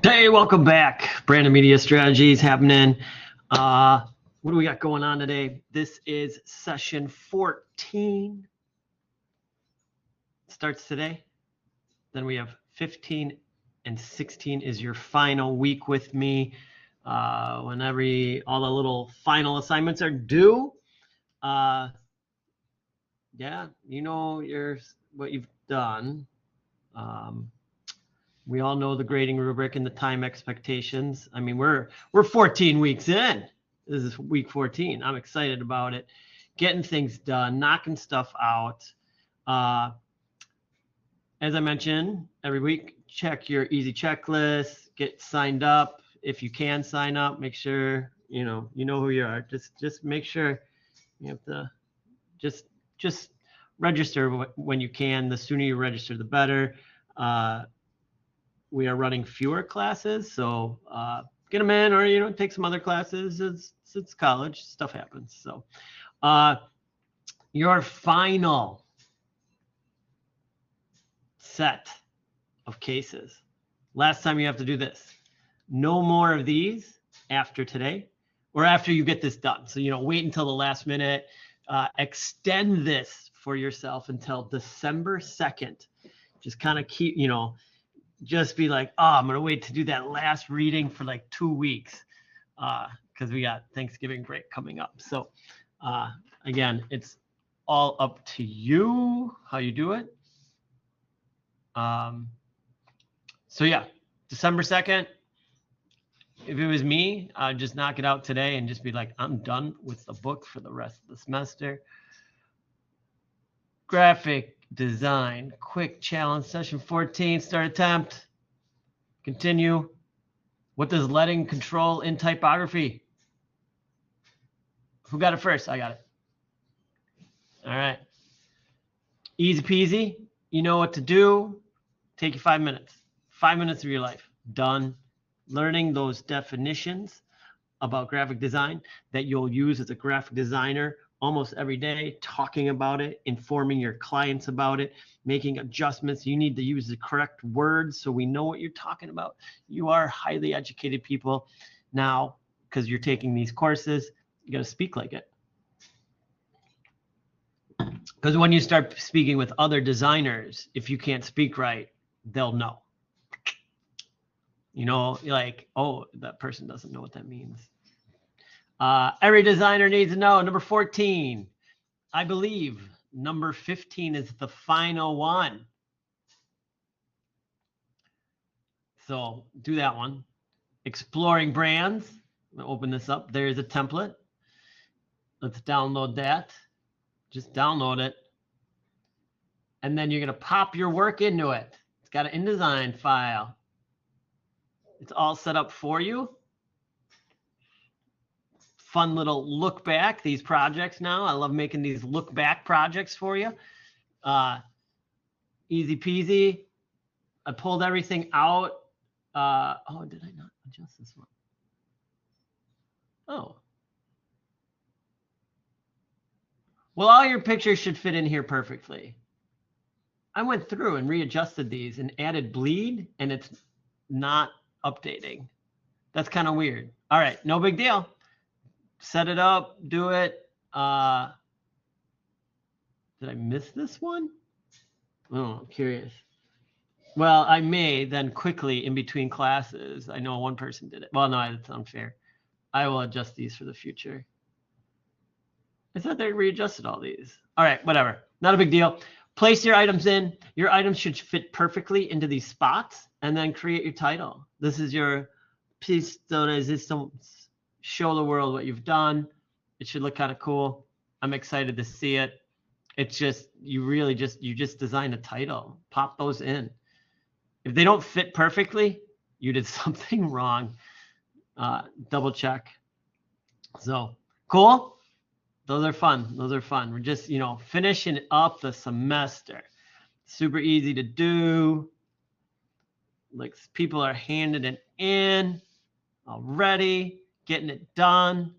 Hey, welcome back. Brandon Media Strategies happening. What do we got going on today? This is session 14. Starts today. Then we have 15 and 16 is your final week with me. When all the little final assignments are due. Yeah, you know what you've done. We all know the grading rubric and the time expectations. I mean, we're 14 weeks in. This is week 14. I'm excited about it. Getting things done, knocking stuff out. As I mentioned, every week, check your easy checklist, get signed up. If you can sign up, make sure you know who you are. Just make sure you have to just register when you can. The sooner you register, the better. We are running fewer classes, so get them in, or take some other classes. It's college, stuff happens. So your final set of cases. Last time you have to do this. No more of these after today, or after you get this done. So wait until the last minute. Extend this for yourself until December 2nd. Just kind of keep just be like, I'm going to wait to do that last reading for like 2 weeks because we got Thanksgiving break coming up. So again, it's all up to you how you do it. So yeah, December 2nd, if it was me, I'd just knock it out today and just be like, I'm done with the book for the rest of the semester. Graphic design, quick challenge, session 14, start attempt, continue. What does letting control in typography? Who got it first? I got it. All right. Easy peasy. You know what to do. Take you 5 minutes. 5 minutes of your life. Done. Learning those definitions about graphic design that you'll use as a graphic designer almost every day, talking about it, informing your clients about it, making adjustments. You need to use the correct words so we know what you're talking about. You are highly educated people now because you're taking these courses. You got to speak like it. Because when you start speaking with other designers, if you can't speak right, they'll know. Like, oh, that person doesn't know what that means. Every designer needs to know. Number 14, I believe number 15 is the final one. So do that one. Exploring brands. I'm going to open this up. There's a template. Let's download that. Just download it. And then you're going to pop your work into it. It's got an InDesign file. It's all set up for you. Fun little look back, these projects now. I love making these look back projects for you. Easy peasy. I pulled everything out. Oh, did I not adjust this one? Oh. Well, all your pictures should fit in here perfectly. I went through and readjusted these and added bleed, and it's not updating. That's kind of weird. All right, no big deal. Set it up, do it. Did I miss this one? Oh, I'm curious. Well, I may then quickly in between classes. I know one person did it. Well, no, that's unfair. I will adjust these for the future. I thought they readjusted all these. All right, whatever. Not a big deal. Place your items in. Your items should fit perfectly into these spots, and then create your title. This is your piece de resistance. Show the world what you've done. It should look kind of cool. I'm excited to see it. It's just, you just design a title. Pop those in. If they don't fit perfectly, you did something wrong. Double check. So, cool? Those are fun. Those are fun. We're just, finishing up the semester. Super easy to do. Like, people are handing it in already, getting it done.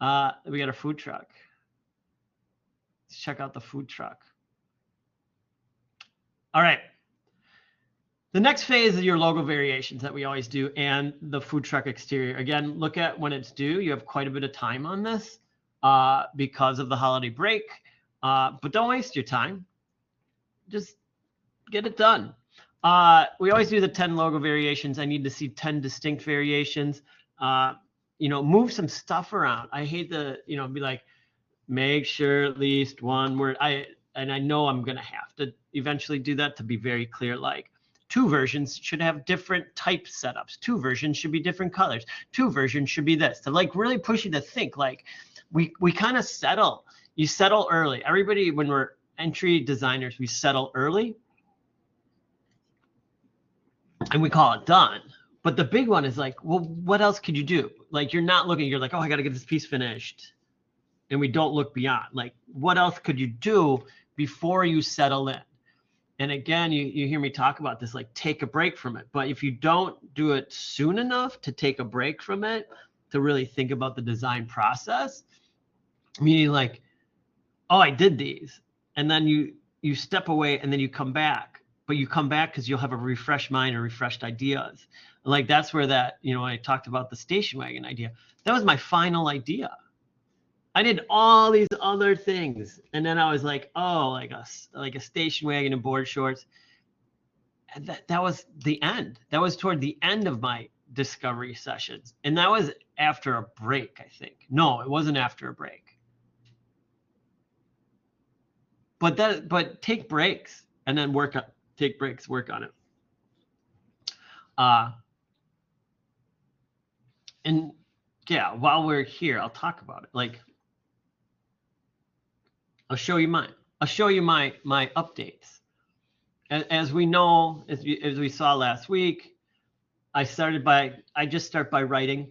We got a food truck. Let's check out the food truck. All right. The next phase is your logo variations that we always do, and the food truck exterior. Again, look at when it's due. You have quite a bit of time on this because of the holiday break, but don't waste your time. Just get it done. We always do the 10 logo variations. I need to see 10 distinct variations. Move some stuff around. I hate the, be like, make sure at least one word. I know I'm going to have to eventually do that to be very clear. Like 2 versions should have different type setups. 2 versions should be different colors. 2 versions should be this. To like really push you to think. Like we kind of settle. You settle early. Everybody, when we're entry designers, we settle early. And we call it done. But the big one is like, well, what else could you do? Like you're not looking, you're like, oh, I got to get this piece finished. And we don't look beyond. Like, what else could you do before you settle in? And again, you hear me talk about this, like take a break from it. But if you don't do it soon enough to take a break from it, to really think about the design process, meaning like, oh, I did these. And then you step away and then you come back. But you come back because you'll have a refreshed mind or refreshed ideas. Like that's where that, when I talked about the station wagon idea, that was my final idea. I did all these other things. And then I was like, oh, like a station wagon and board shorts. And that was the end. That was toward the end of my discovery sessions. And that was after a break, I think. No, it wasn't after a break. But take breaks and then take breaks, work on it. And yeah, while we're here, I'll talk about it. Like, I'll show you mine. I'll show you my updates. As we know, as we saw last week, I just start by writing.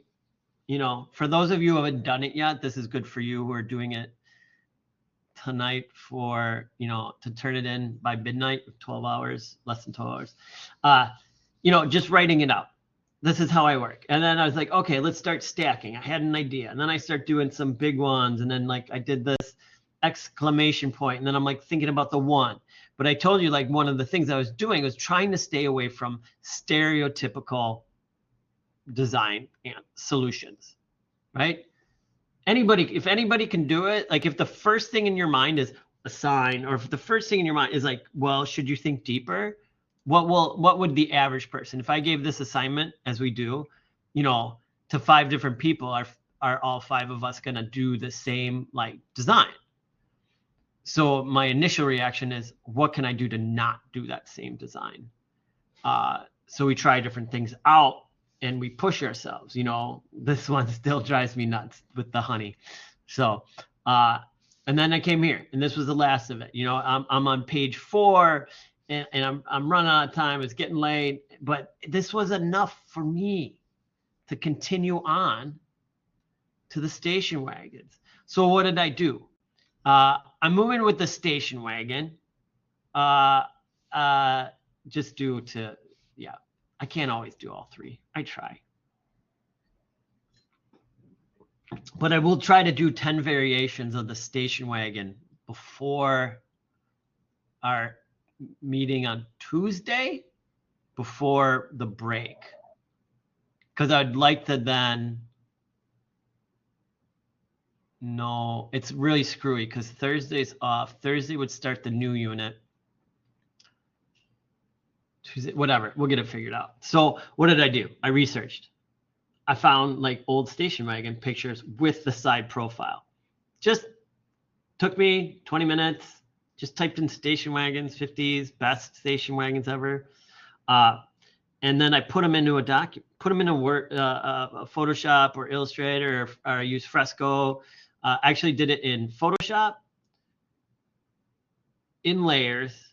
For those of you who haven't done it yet, this is good for you who are doing it tonight for, to turn it in by midnight, 12 hours, less than 12 hours. Just writing it out. This is how I work. And then I was like, okay, let's start stacking. I had an idea. And then I start doing some big ones. And then like I did this exclamation point. And then I'm like thinking about the one. But I told you like one of the things I was doing was trying to stay away from stereotypical design and solutions, right? If anybody can do it, like if the first thing in your mind is a sign, or if the first thing in your mind is like, well, should you think deeper? What would the average person, if I gave this assignment as we do, to 5 different people, are all 5 of us gonna do the same like design? So my initial reaction is, what can I do to not do that same design? So we try different things out. And we push ourselves, this one still drives me nuts with the honey. So, and then I came here and this was the last of it. I'm on page 4 and I'm running out of time. It's getting late, but this was enough for me to continue on to the station wagons. So what did I do? I'm moving with the station wagon. Just due to, I can't always do all 3. I try. But I will try to do 10 variations of the station wagon before our meeting on Tuesday, before the break. Because I'd like to then, no, it's really screwy because Thursday's off. Thursday would start the new unit. Tuesday, whatever, we'll get it figured out. So what did I do? I researched. I found like old station wagon pictures with the side profile. Just took me 20 minutes. Just typed in station wagons, 50s, best station wagons ever. And then I put them into Word, Photoshop or Illustrator, or I use Fresco. I actually did it in Photoshop, in layers,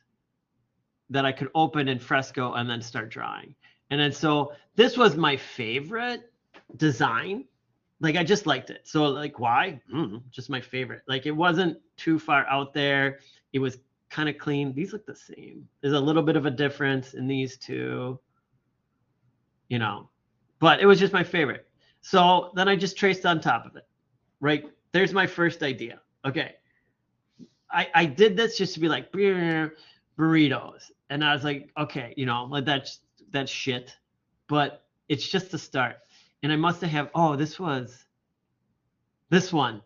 that I could open in Fresco and then start drawing. And then so this was my favorite design. Like I just liked it. So like why? Just my favorite. Like it wasn't too far out there. It was kind of clean. These look the same. There's a little bit of a difference in these two, but it was just my favorite. So then I just traced on top of it, right? There's my first idea. Okay. I did this just to be like burritos. And I was like, okay, like that's that's shit, but it's just the start. And I must have, oh, this was this one.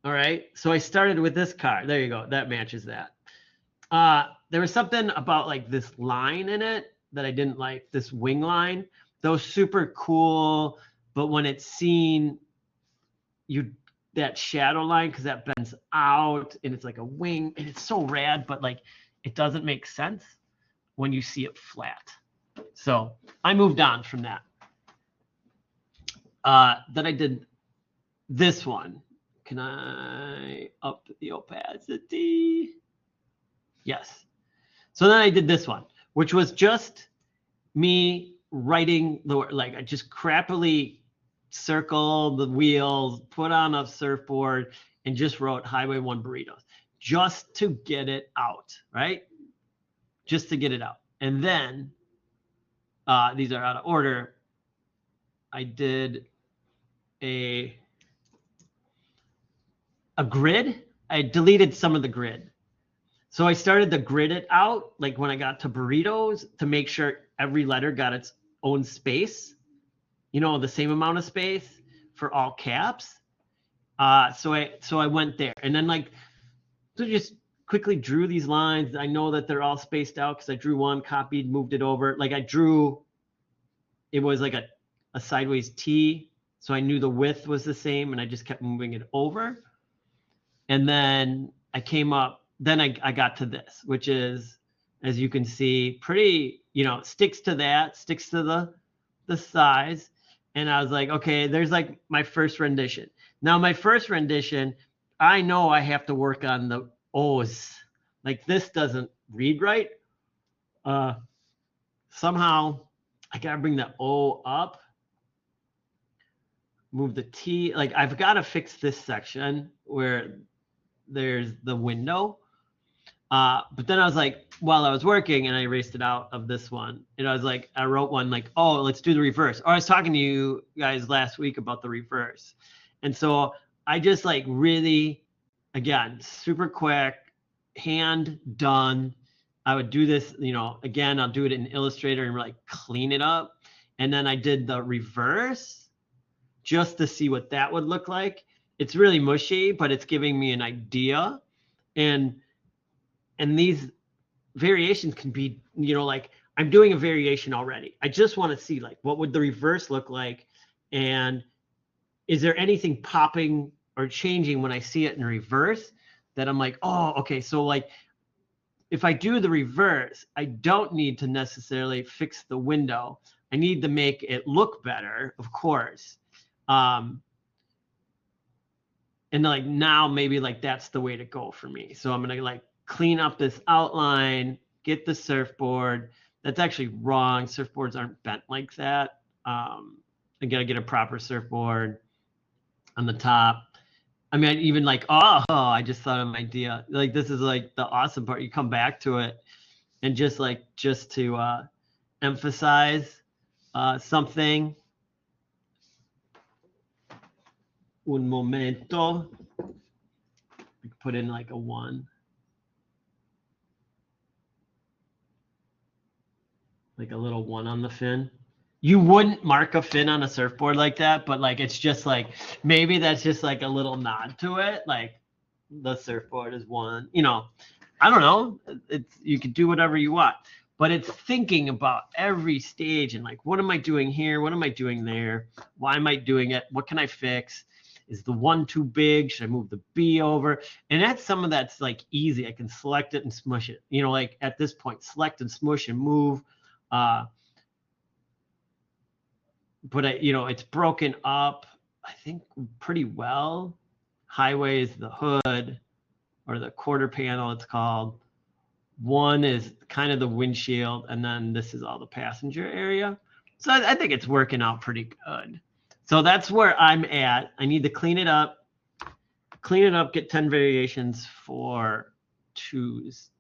All right. So I started with this card. There you go. That matches that. There was something about like this line in it that I didn't like, this wing line. That was super cool, but when it's seen, that shadow line, because that bends out and it's like a wing and it's so rad, but like it doesn't make sense when you see it flat. So I moved on from that. Then I did this one. Can I up the opacity? Yes. So then I did this one, which was just me writing the word. Like I just crappily circled the wheels, put on a surfboard, and just wrote Highway 1 burritos just to get it out, right? Just to get it out. And then these are out of order. I did a grid. I deleted some of the grid. So I started to grid it out, like when I got to burritos, to make sure every letter got its own space, the same amount of space for all caps. So I went there, and then so just quickly drew these lines. I know that they're all spaced out because I drew one, copied, moved it over. Like I drew, it was like a sideways T, so I knew the width was the same, and I just kept moving it over. And then I came up. Then I got to this, which is, as you can see, pretty, sticks to the size. And I was like, okay, there's like my first rendition. Now my first rendition, I know I have to work on the O's. Like this doesn't read right. Somehow I gotta bring the O up, move the T. Like I've got to fix this section where there's the window. But then I was like, while I was working, and I erased it out of this one, and I was like, I wrote one like, oh, let's do the reverse. Or I was talking to you guys last week about the reverse. And so I just like really, again, super quick, hand done. I would do this, again, I'll do it in Illustrator and like clean it up. And then I did the reverse just to see what that would look like. It's really mushy, but it's giving me an idea. And these variations can be, like I'm doing a variation already. I just want to see like, what would the reverse look like? And is there anything popping or changing when I see it in reverse that I'm like, oh, okay. So like, if I do the reverse, I don't need to necessarily fix the window. I need to make it look better, of course. And like now maybe like that's the way to go for me. So I'm going to like clean up this outline, get the surfboard. That's actually wrong. Surfboards aren't bent like that. I got to get a proper surfboard on the top. I mean, even like, I just thought of an idea. Like this is like the awesome part. You come back to it and just to emphasize something. Un momento. We could put in like a 1. Like a little 1 on the fin. You wouldn't mark a fin on a surfboard like that, but like it's just like maybe that's just like a little nod to it. Like the surfboard is 1. I don't know. It's you can do whatever you want, but it's thinking about every stage and like what am I doing here? What am I doing there? Why am I doing it? What can I fix? Is the 1 too big? Should I move the B over? And that's some of that's like easy. I can select it and smush it. Like at this point, select and smush and move. But it's broken up, I think, pretty well. Highway is the hood or the quarter panel, it's called. 1 is kind of the windshield, and then this is all the passenger area. So I think it's working out pretty good. So that's where I'm at. I need to clean it up, get 10 variations for Tuesday.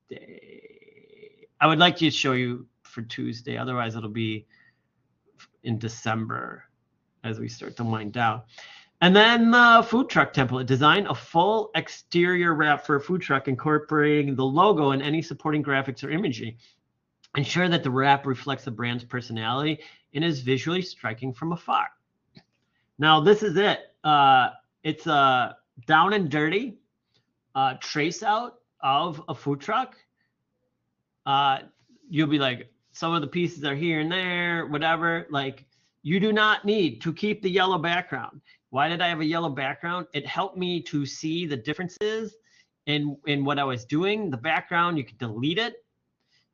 I would like to show you for Tuesday. Otherwise, it'll be in December as we start to wind down. And then the food truck template. Design a full exterior wrap for a food truck incorporating the logo and any supporting graphics or imagery. Ensure that the wrap reflects the brand's personality and is visually striking from afar. Now, this is it. It's a down and dirty trace out of a food truck. You'll be like, some of the pieces are here and there, whatever. Like, you do not need to keep the yellow background. Why did I have a yellow background? It helped me to see the differences in what I was doing. The background, you can delete it.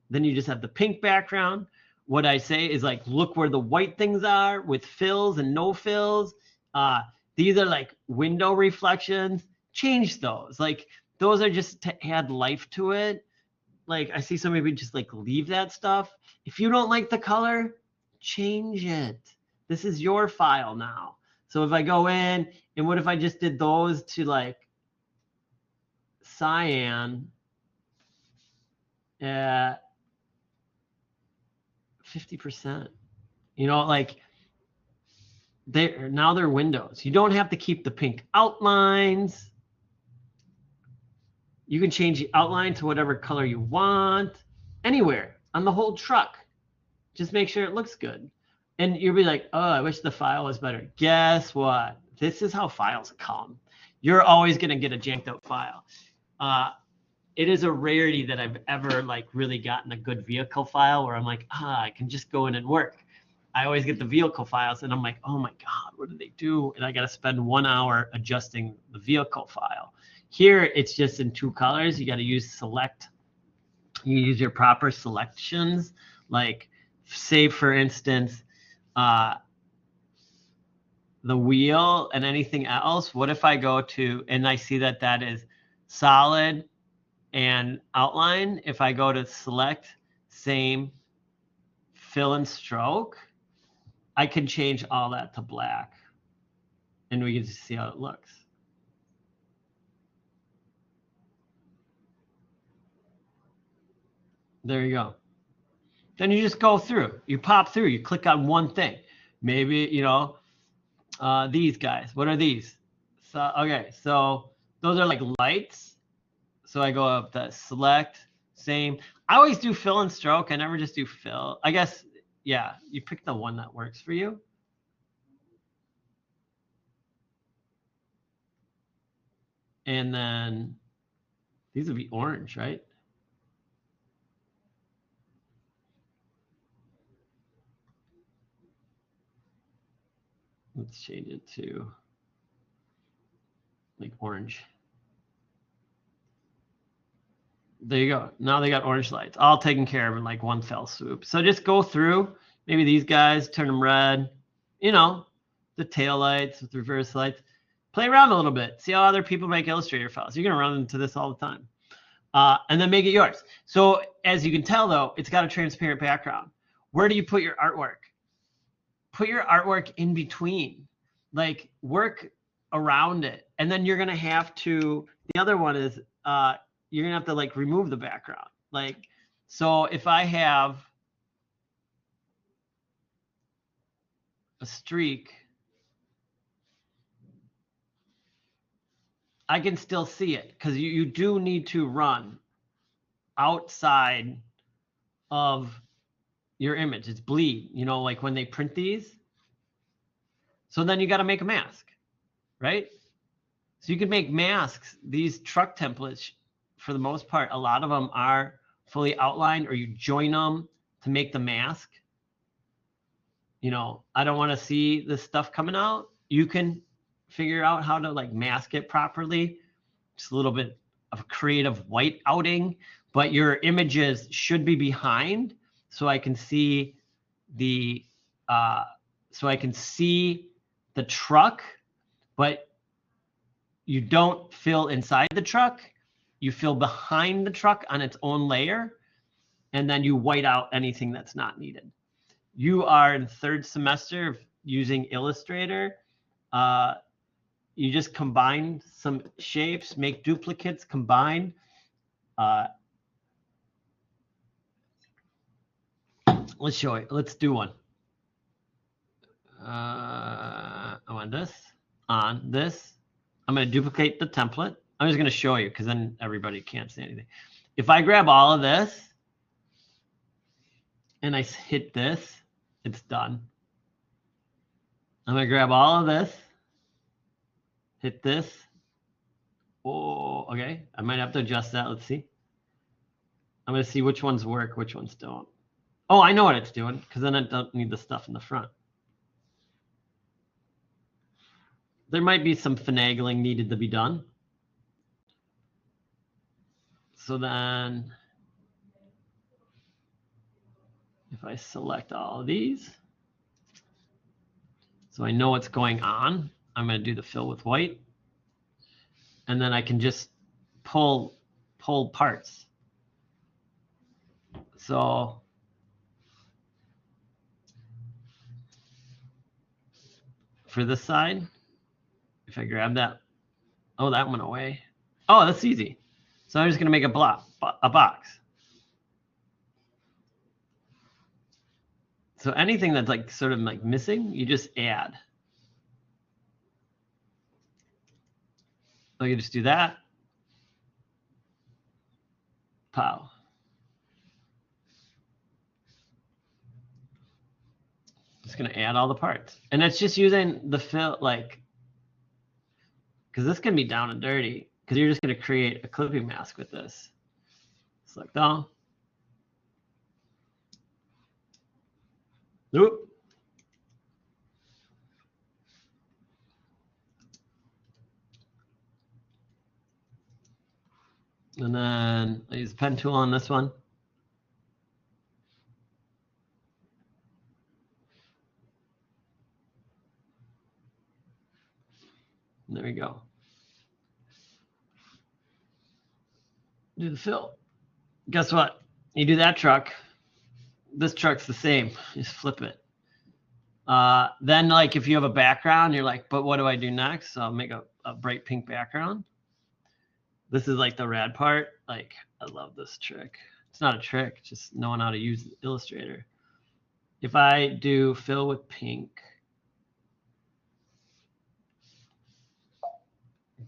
Then you just have the pink background. What I say is like, look where the white things are with fills and no fills. These are like window reflections. Change those. Like, those are just to add life to it. Like, I see some people just like leave that stuff. If you don't like the color, change it. This is your file now. So if I go in, and what if I just did those to like cyan at 50%? You know, like, now they're windows. You don't have to keep the pink outlines. You can change the outline to whatever color you want, anywhere on the whole truck. Just make sure it looks good. And you'll be like, oh, I wish the file was better. Guess what? This is how files come. You're always going to get a janked up file. It is a rarity that I've ever like really gotten a good vehicle file where I'm like, I can just go in and work. I always get the vehicle files and I'm like, oh my God, what did they do? And I got to spend 1 hour adjusting the vehicle file. Here, it's just in 2 colors. You got to use select. You use your proper selections. Like, say, for instance, the wheel and anything else. What if I go to, and I see that that is solid and outline. If I go to select, same, fill and stroke, I can change all that to black. And we can just see how it looks. There you go. Then you just go through. You pop through. You click on one thing. Maybe, you know, these guys. What are these? So, okay, so those are like lights. So I go up to select, same. I always do fill and stroke. I never just do fill. I guess, yeah, you pick the one that works for you. And then these would be orange, right? Let's change it to like orange. There you go. Now they got orange lights, all taken care of in like one fell swoop. So just go through, maybe these guys, turn them red, you know, the tail lights with reverse lights. Play around a little bit. See how other people make Illustrator files. You're going to run into this all the time. And then make it yours. So as you can tell, though, it's got a transparent background. Where do you put your artwork? Put your artwork in between. Like, work around it. And then you're going to have to, the other one is, you're going to have to, like, remove the background. Like, so if I have a streak, I can still see it because you do need to run outside of your image. It's bleed, you know, like when they print these. So then you got to make a mask, right? So you can make masks. These truck templates, for the most part, a lot of them are fully outlined, or you join them to make the mask. You know, I don't want to see this stuff coming out. You can figure out how to like mask it properly. Just a little bit of creative white outing, but your images should be behind so I can see the truck, but you don't fill inside the truck. You fill behind the truck on its own layer, and then you white out anything that's not needed. You are in 3rd semester of using Illustrator. You just combine some shapes, make duplicates, combine. Let's show it. Let's do one. I want this on this. I'm going to duplicate the template. I'm just going to show you because then everybody can't see anything. If I grab all of this, and I hit this, it's done. I'm gonna grab all of this, hit this. Oh, okay. I might have to adjust that. Let's see. I'm gonna see which ones work, which ones don't. Oh, I know what it's doing, because then I don't need the stuff in the front. There might be some finagling needed to be done. So then, if I select all of these, so I know what's going on, I'm going to do the fill with white. And then I can just pull parts. So for this side, if I grab that, oh, that went away. Oh, that's easy. So I'm just going to make a box. So anything that's like sort of like missing, you just add. So you just do that. Pow. Just going to add all the parts. And it's just using the fill, like, because this can be down and dirty, because you're just going to create a clipping mask with this. Select all. Nope. And then I use the pen tool on this one. And there we go. Do the fill. Guess what? You do that truck. This truck's the same. Just flip it. Then, like, if you have a background, you're like, but what do I do next? So I'll make a bright pink background. This is like the rad part. Like, I love this trick. It's not a trick, just knowing how to use Illustrator. If I do fill with pink,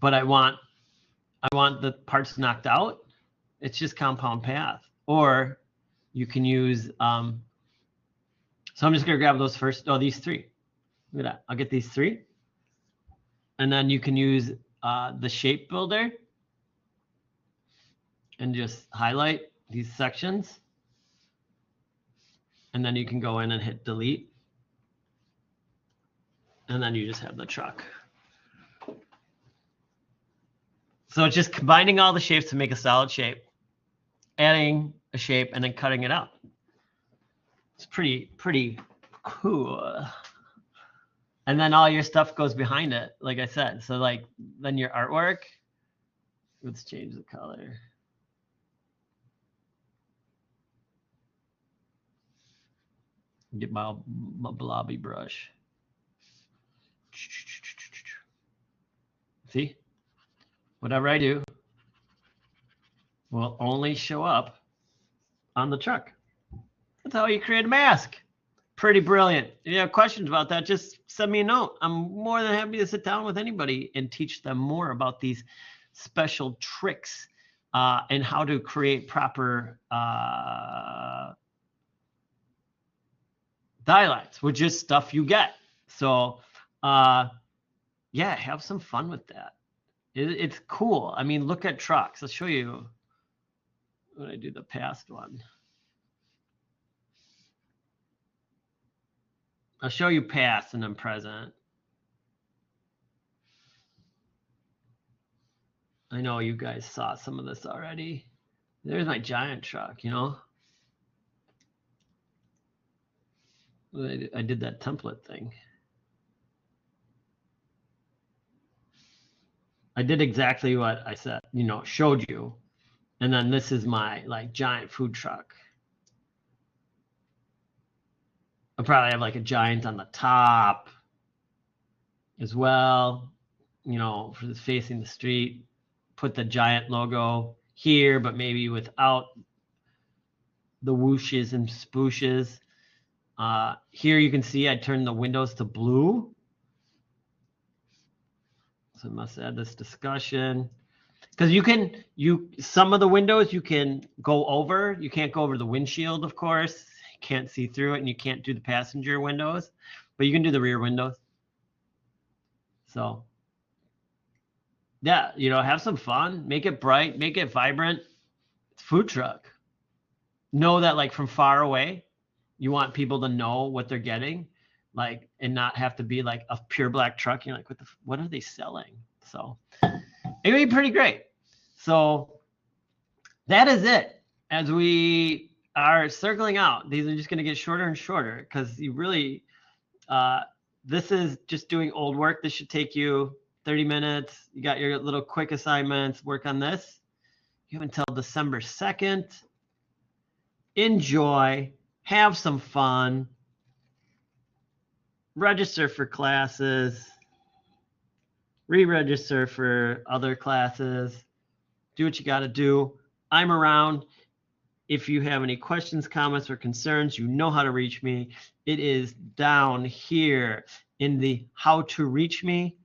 but I want the parts knocked out, it's just compound path. Or you can use, so I'm just gonna grab those first, these three. Look at that, I'll get these three. And then you can use the shape builder and just highlight these sections. And then you can go in and hit delete. And then you just have the truck. So it's just combining all the shapes to make a solid shape, adding a shape, and then cutting it out. It's pretty cool. And then all your stuff goes behind it, like I said. So like then your artwork, let's change the color. Get my blobby brush. See? Whatever I do will only show up on the truck. That's how you create a mask. Pretty brilliant. If you have questions about that, just send me a note. I'm more than happy to sit down with anybody and teach them more about these special tricks and how to create proper dialects, which is stuff you get. So yeah, have some fun with that. It's cool. I mean, look at trucks. I'll show you when I do the past one. I'll show you past and then present. I know you guys saw some of this already. There's my giant truck, you know. I did that template thing. I did exactly what I said, you know, showed you. And then this is my like giant food truck. I'll probably have like a giant on the top as well, you know, for this facing the street. Put the giant logo here, but maybe without the whooshes and spooshes. Here you can see I turned the windows to blue. So I must add this discussion. Because some of the windows you can go over. You can't go over the windshield, of course. You can't see through it and you can't do the passenger windows, but you can do the rear windows. So yeah, you know, have some fun, make it bright, make it vibrant. It's a food truck. Know that like from far away, you want people to know what they're getting, like, and not have to be like a pure black truck. You're like, what are they selling? So it would be pretty great. So that is it. As we are circling out, these are just going to get shorter and shorter because you really, this is just doing old work. This should take you 30 minutes. You got your little quick assignments. Work on this. You have until December 2nd. Enjoy. Have some fun. Register for classes. Re-register for other classes. Do what you got to do. I'm around. If you have any questions, comments, or concerns, you know how to reach me. It is down here in the how to reach me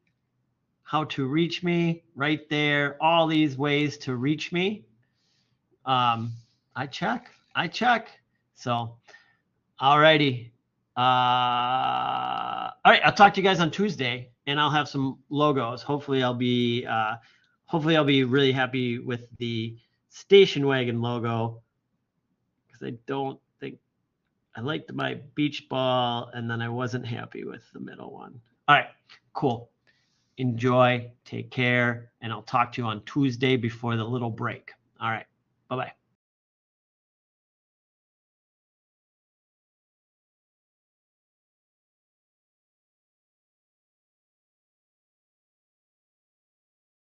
right there. All these ways to reach me. I check. So, alrighty. All right, I'll talk to you guys on Tuesday, and I'll have some logos. Hopefully, I'll be really happy with the station wagon logo, because I don't think I liked my beach ball, and then I wasn't happy with the middle one. All right, cool. Enjoy, take care, and I'll talk to you on Tuesday before the little break. All right, bye-bye.